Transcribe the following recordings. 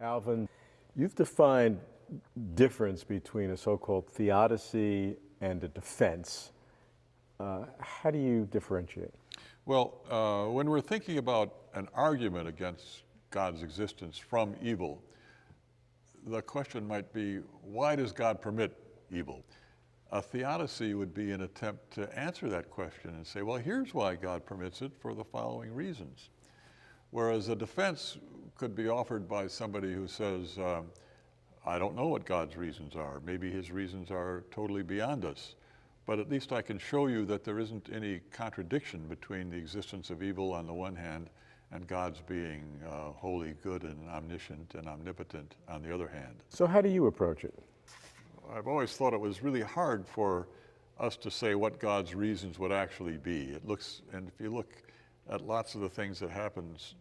Alvin, you've defined difference between a so-called theodicy and a defense. How do you differentiate? Well, when we're thinking about an argument against God's existence from evil, the question might be, why does God permit evil? A theodicy would be an attempt to answer that question and say, well, here's why God permits it for the following reasons. Whereas a defense could be offered by somebody who says, I don't know what God's reasons are. Maybe his reasons are totally beyond us. But at least I can show you that there isn't any contradiction between the existence of evil on the one hand and God's being holy, good, and omniscient and omnipotent on the other hand. So how do you approach it? I've always thought it was really hard for us to say what God's reasons would actually be. And if you look at lots of the things that happens,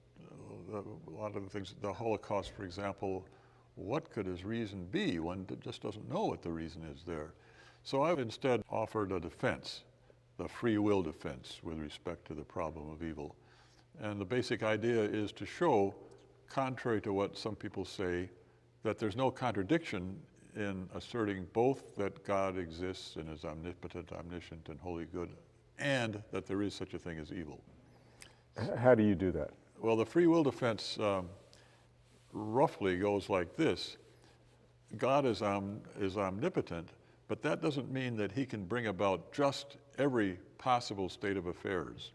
a lot of the things, the Holocaust, for example, what could his reason be? One just doesn't know what the reason is there. So I've instead offered a defense, the free will defense with respect to the problem of evil. And the basic idea is to show, contrary to what some people say, that there's no contradiction in asserting both that God exists and is omnipotent, omniscient, and wholly good, and that there is such a thing as evil. How do you do that? Well, the free will defense roughly goes like this. God is omnipotent, but that doesn't mean that he can bring about just every possible state of affairs.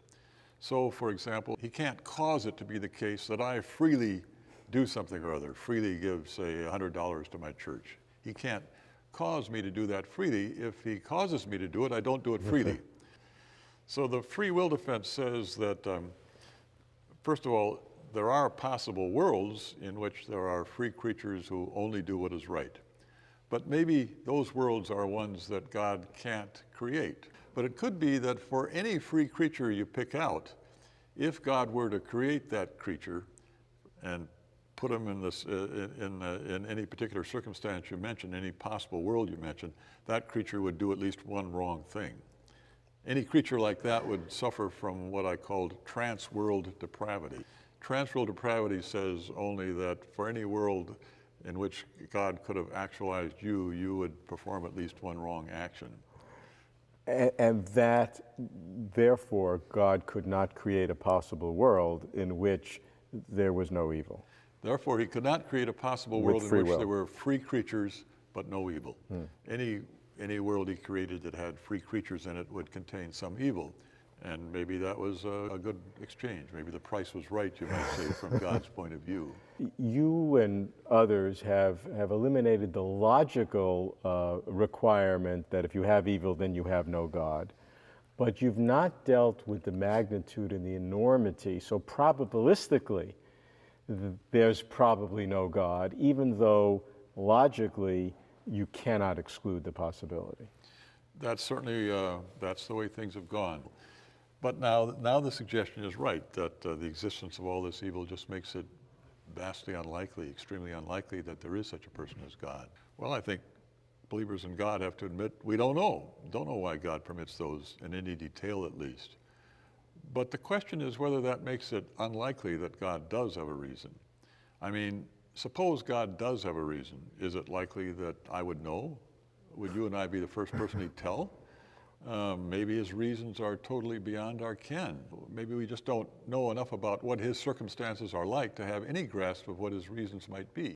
So, for example, he can't cause it to be the case that I freely do something or other, freely give, say, $100 to my church. He can't cause me to do that freely. If he causes me to do it, I don't do it freely. So the free will defense says that, first of all, there are possible worlds in which there are free creatures who only do what is right. But maybe those worlds are ones that God can't create. But it could be that for any free creature you pick out, if God were to create that creature and put him in this in any particular circumstance you mentioned, any possible world you mentioned, that creature would do at least one wrong thing. Any creature like that would suffer from what I called trans-world depravity. Trans-world depravity says only that for any world in which God could have actualized you, you would perform at least one wrong action. And that, therefore, God could not create a possible world in which there was no evil. Therefore, he could not create a possible world in which there were free creatures but no evil. Any world he created that had free creatures in it would contain some evil. And maybe that was a good exchange. Maybe the price was right, you might say, from God's point of view. You and others have eliminated the logical requirement that if you have evil, then you have no God. But you've not dealt with the magnitude and the enormity. So probabilistically, there's probably no God, even though logically you cannot exclude the possibility. That's certainly, that's the way things have gone. But now the suggestion is right, that the existence of all this evil just makes it vastly unlikely, extremely unlikely that there is such a person as God. Well, I think believers in God have to admit we don't know why God permits those in any detail at least. But the question is whether that makes it unlikely that God does have a reason. I mean, suppose God does have a reason. Is it likely that I would know? Would you and I be the first person he'd tell? Maybe his reasons are totally beyond our ken. Maybe we just don't know enough about what his circumstances are like to have any grasp of what his reasons might be.